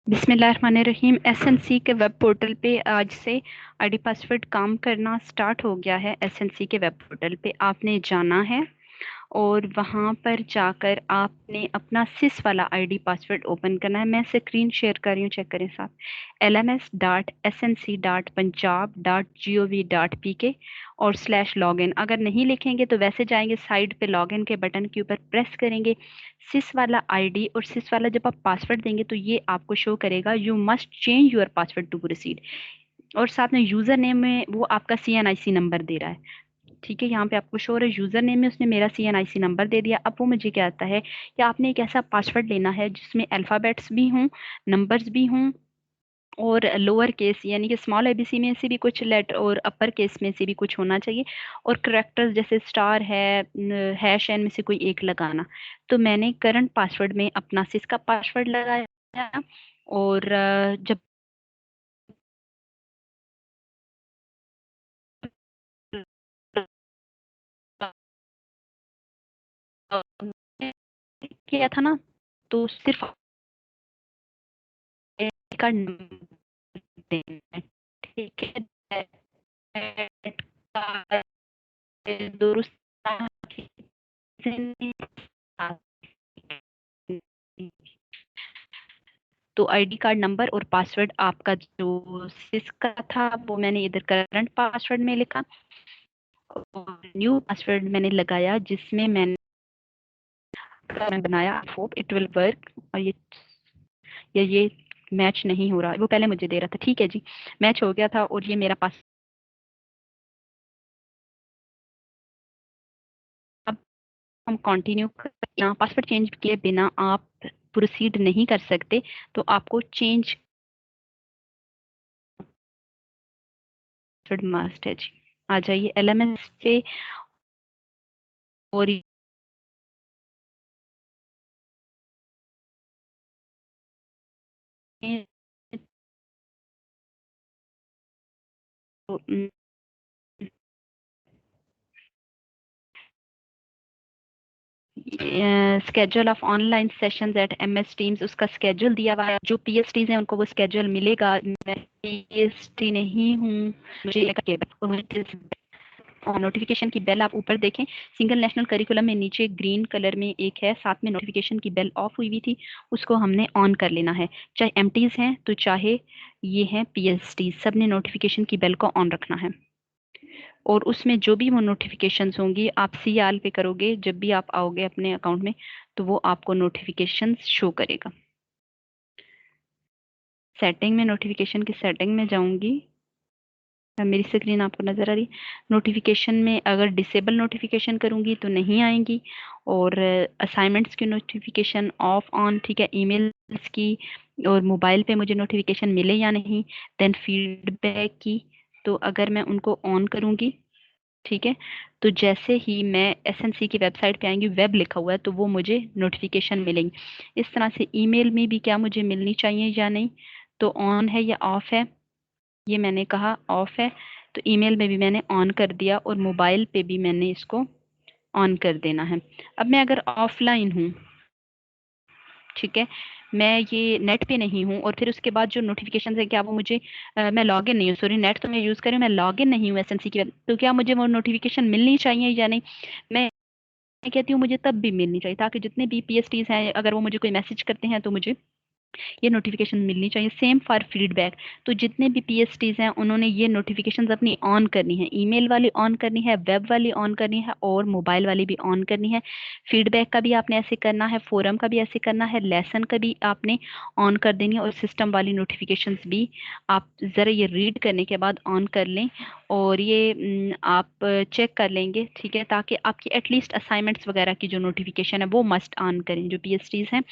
बिस्मिल्लाहिर्रहमानिर्रहीम। एसएनसी के web portal पे आज से आईडी पासवर्ड काम करना स्टार्ट हो गया है। एसएनसी के वेब पोर्टल पे आपने जाना है और वहाँ पर जाकर आपने अपना सिस वाला आईडी पासवर्ड ओपन करना है। मैं स्क्रीन शेयर कर रही हूँ, चेक करें साथ। lms.snc.punjab.gov.pk और /login। अगर नहीं लिखेंगे तो वैसे जाएंगे, साइड पे लॉगिन के बटन के ऊपर प्रेस करेंगे, सिस वाला आईडी और सिस वाला जब आप पासवर्ड देंगे तो ये आपको शो करेगा, you must change your password to proceed. और साथ में यूजर नेम में वो आपका CNIC नंबर दे रहा है। ठीक है, यहाँ पे आपको शो है यूजर नेम में उसने मेरा CNIC नंबर दे दिया। अब वो मुझे कहता है कि आपने एक ऐसा पासवर्ड लेना है जिसमें अल्फाबेट्स भी हों, नंबर्स भी हों, और लोअर केस यानी कि स्मॉल एबीसी में से भी कुछ लेटर और अपर केस में से भी कुछ होना चाहिए, और करेक्टर्स जैसे स्टार है, हैश एन में से कोई एक लगाना। तो मैंने करंट पासवर्ड में अपना सिस का पासवर्ड लगाया। और जब किया था ना, तो सिर्फ का देना है, ठीक है। डेबिट कार्ड दुरुस्त तो आईडी कार्ड नंबर और पासवर्ड आपका जो सिस का था वो मैंने इधर करंट पासवर्ड में लिखा, और न्यू पासवर्ड मैंने लगाया जिसमें मैंने बनाया। Hope it will work. और ये मैच नहीं हो रहा, वो पहले मुझे दे रहा था, ठीक है जी, मैच हो गया था। और ये मेरा पास, अब हम कंटिन्यू यहाँ पासवर्ड चेंज किए बिना आप प्रोसीड नहीं कर सकते, तो आपको चेंज पासवर्ड मस्ट है जी। आ जाइए LMS पे। और schedule of online sessions at MS Teams, उसका स्केड्यूल दिया हुआ है। जो PSTs हैं उनको वो स्केड्यूल मिलेगा। मैं PST नहीं हूँ, मुझे और नोटिफिकेशन की बेल आप ऊपर देखें, सिंगल नेशनल करिकुलम में नीचे ग्रीन कलर में एक है, साथ में नोटिफिकेशन की बेल ऑफ हुई हुई थी, उसको हमने ऑन कर लेना है। चाहे एमटीज हैं तो चाहे ये हैं PST, सब ने नोटिफिकेशन की बेल को ऑन रखना है। और उसमें जो भी वो नोटिफिकेशंस होंगी आप सी आल पे करोगे, जब भी आप आओगे अपने अकाउंट में तो वो आपको नोटिफिकेशंस शो करेगा। सेटिंग में, नोटिफिकेशन की सेटिंग में जाऊंगी। मेरी स्क्रीन आपको नजर आ रही। नोटिफिकेशन में अगर डिसेबल नोटिफिकेशन करूंगी तो नहीं आएंगी, और असाइनमेंट्स की नोटिफिकेशन ऑफ ऑन, ठीक है। ईमेल्स की और मोबाइल पे मुझे नोटिफिकेशन मिले या नहीं। देन फीडबैक की, तो अगर मैं उनको ऑन करूंगी, ठीक है, तो जैसे ही मैं SNC की वेबसाइट पे आएंगी, वेब लिखा हुआ है, तो वो मुझे नोटिफिकेशन मिलेंगी। इस तरह से ईमेल में भी क्या मुझे मिलनी चाहिए या नहीं, तो ऑन है या ऑफ है, ये मैंने कहा ऑफ है, तो ईमेल में भी मैंने ऑन कर दिया और मोबाइल पे भी मैंने इसको ऑन कर देना है। अब मैं अगर ऑफलाइन हूँ, ठीक है, मैं ये नेट पे नहीं हूँ, और फिर उसके बाद जो नोटिफिकेशन है क्या वो मुझे मैं लॉगिन नहीं हूँ, सॉरी, नेट तो मैं यूज कर रही हूँ, मैं लॉगिन नहीं हूँ SNC की, तो क्या मुझे वो नोटिफिकेशन मिलनी चाहिए या नहीं? मैं कहती हूँ मुझे तब भी मिलनी चाहिए, ताकि जितने भी PSTs हैं अगर वो मुझे कोई मैसेज करते हैं तो मुझे ये नोटिफिकेशन मिलनी चाहिए। सेम फॉर फीडबैक, तो जितने भी PSTs हैं उन्होंने ये नोटिफिकेशंस अपनी ऑन करनी है, ईमेल वाली ऑन करनी है, वेब वाली ऑन करनी है, और मोबाइल वाली भी ऑन करनी है। फीडबैक का भी आपने ऐसे करना है, फोरम का भी ऐसे करना है, लेसन का भी आपने ऑन कर देनी है, और सिस्टम वाली नोटिफिकेशंस भी आप ज़रा ये रीड करने के बाद ऑन कर लें। और ये आप चेक कर लेंगे, ठीक है, ताकि आपकी एटलीस्ट असाइनमेंट्स वगैरह की जो नोटिफिकेशन है वो मस्ट ऑन करें। जो PSTs हैं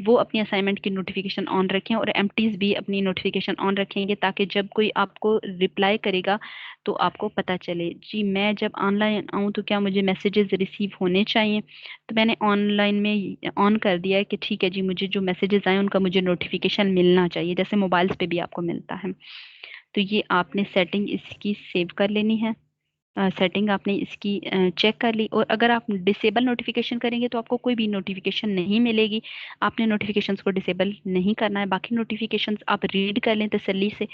वो अपनी असाइनमेंट की नोटिफिकेशन ऑन रखें, और एमटीज भी अपनी नोटिफिकेशन ऑन रखेंगे, ताकि जब कोई आपको रिप्लाई करेगा तो आपको पता चले जी मैं जब ऑनलाइन आऊँ तो क्या मुझे मैसेजेस रिसीव होने चाहिए। तो मैंने ऑनलाइन में ऑन कर दिया है कि ठीक है जी, मुझे जो मैसेजेस आए उनका मुझे नोटिफिकेशन मिलना चाहिए, जैसे मोबाइल्स पे भी आपको मिलता है। तो ये आपने सेटिंग इसकी सेव कर लेनी है। सेटिंग आपने इसकी चेक कर ली, और अगर आप डिसेबल नोटिफिकेशन करेंगे तो आपको कोई भी नोटिफिकेशन नहीं मिलेगी। आपने नोटिफिकेशंस को डिसेबल नहीं करना है। बाकी नोटिफिकेशंस आप रीड कर लें तसल्ली से,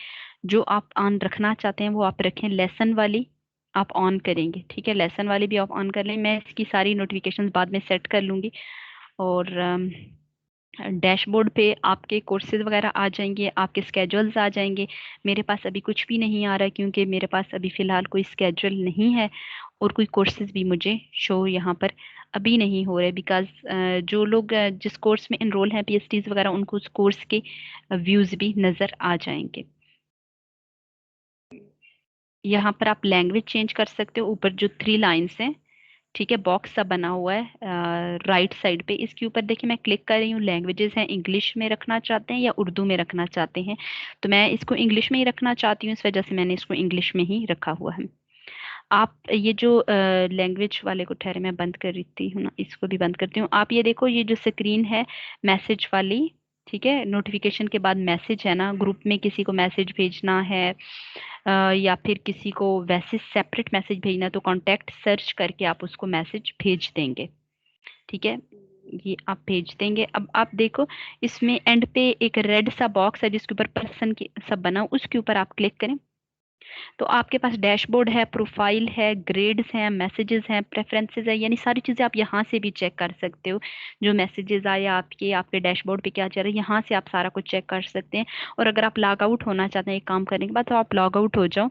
जो आप ऑन रखना चाहते हैं वो आप रखें। लेसन वाली आप ऑन करेंगे, ठीक है, लेसन वाली भी आप ऑन कर लें। मैं इसकी सारी नोटिफिकेशंस बाद में सेट कर लूंगी। और डैशबोर्ड पे आपके कोर्सेज वगैरह आ जाएंगे, आपके स्केड्यूल्स आ जाएंगे। मेरे पास अभी कुछ भी नहीं आ रहा, क्योंकि मेरे पास अभी फ़िलहाल कोई स्केड्यूल नहीं है, और कोई कोर्सेज भी मुझे शो यहाँ पर अभी नहीं हो रहे। बिकॉज जो लोग जिस कोर्स में इनरोल हैं, पीएचडीज वगैरह, उनको उस कोर्स के व्यूज़ भी नज़र आ जाएंगे। यहाँ पर आप लैंग्वेज चेंज कर सकते हो। ऊपर जो 3 लाइन्स हैं, ठीक है, बॉक्स सा बना हुआ है राइट साइड पे, इसके ऊपर देखिए मैं क्लिक कर रही हूँ। लैंग्वेजेस हैं, इंग्लिश में रखना चाहते हैं या उर्दू में रखना चाहते हैं, तो मैं इसको इंग्लिश में ही रखना चाहती हूँ, इस वजह से मैंने इसको इंग्लिश में ही रखा हुआ है। आप ये जो लैंग्वेज वाले को, ठहरे मैं बंद कर रही हूँ ना, इसको भी बंद करती हूँ। आप ये देखो, ये जो स्क्रीन है मैसेज वाली, ठीक है, नोटिफिकेशन के बाद मैसेज है ना, ग्रुप में किसी को मैसेज भेजना है या फिर किसी को वैसे सेपरेट मैसेज भेजना है, तो कांटेक्ट सर्च करके आप उसको मैसेज भेज देंगे, ठीक है, ये आप भेज देंगे। अब आप देखो, इसमें एंड पे एक रेड सा बॉक्स है जिसके ऊपर पर्सन की सब बना, उसके ऊपर आप क्लिक करें, तो आपके पास डैशबोर्ड है, प्रोफाइल है, ग्रेड्स हैं, मैसेजेस हैं, प्रेफरेंसेस है, यानी सारी चीजें आप यहाँ से भी चेक कर सकते हो। जो मैसेजेस आए आपके, आपके डैशबोर्ड पे क्या चल रहा है, यहाँ से आप सारा कुछ चेक कर सकते हैं। और अगर आप लॉग आउट होना चाहते हैं एक काम करने के बाद, तो आप लॉग आउट हो जाओ।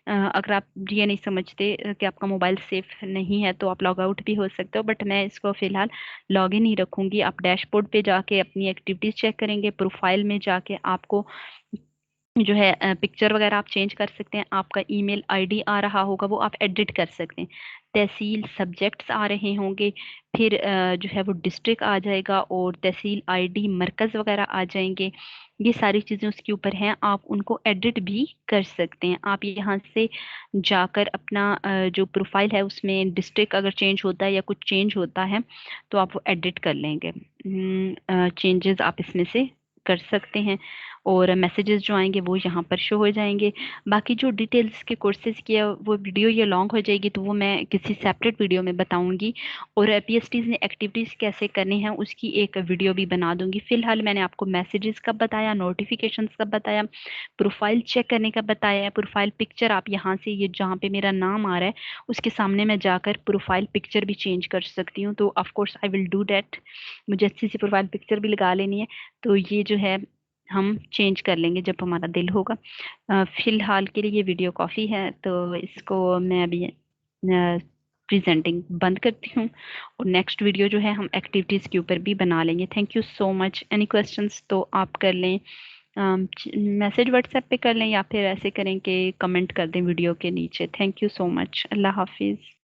अगर आप ये नहीं समझते कि आपका मोबाइल सेफ नहीं है, तो आप लॉग आउट भी हो सकते हो, बट मैं इसको फिलहाल लॉग इन ही रखूंगी। आप डैशबोर्ड पे जाके अपनी एक्टिविटीज चेक करेंगे, प्रोफाइल में जाके आपको जो है पिक्चर वगैरह आप चेंज कर सकते हैं। आपका ईमेल आईडी आ रहा होगा, वो आप एडिट कर सकते हैं। तहसील सब्जेक्ट्स आ रहे होंगे, फिर जो है वो डिस्ट्रिक्ट आ जाएगा, और तहसील आईडी मरकज़ वगैरह आ जाएंगे। ये सारी चीज़ें उसके ऊपर हैं, आप उनको एडिट भी कर सकते हैं। आप यहाँ से जाकर अपना जो प्रोफाइल है उसमें डिस्ट्रिक्ट अगर चेंज होता है या कुछ चेंज होता है, तो आप वो एडिट कर लेंगे। चेंजेस आप इसमें से कर सकते हैं, और मैसेजेस जो आएंगे वो यहाँ पर शो हो जाएंगे। बाकी जो डिटेल्स के कोर्सेज की है, वो वीडियो ये लॉन्ग हो जाएगी, तो वो मैं किसी सेपरेट वीडियो में बताऊंगी। और पीएचडीज ने एक्टिविटीज़ कैसे करनी है उसकी एक वीडियो भी बना दूंगी। फिलहाल मैंने आपको मैसेजेस का बताया, नोटिफिकेशंस का बताया, प्रोफाइल चेक करने का बताया। प्रोफाइल पिक्चर आप यहाँ से, ये जहाँ पे मेरा नाम आ रहा है उसके सामने मैं जाकर प्रोफाइल पिक्चर भी चेंज कर सकती हूँ, तो of course I will do that. मुझे अच्छी सी प्रोफाइल पिक्चर भी लगा लेनी है, तो ये जो है हम चेंज कर लेंगे जब हमारा दिल होगा। फिलहाल के लिए ये वीडियो काफ़ी है, तो इसको मैं अभी प्रेजेंटिंग बंद करती हूँ, और नेक्स्ट वीडियो जो है हम एक्टिविटीज़ के ऊपर भी बना लेंगे। Thank you so much. Any questions तो आप कर लें, मैसेज व्हाट्सएप पे कर लें, या फिर ऐसे करें कि कमेंट कर दें वीडियो के नीचे। Thank you so much. Allah हाफिज़।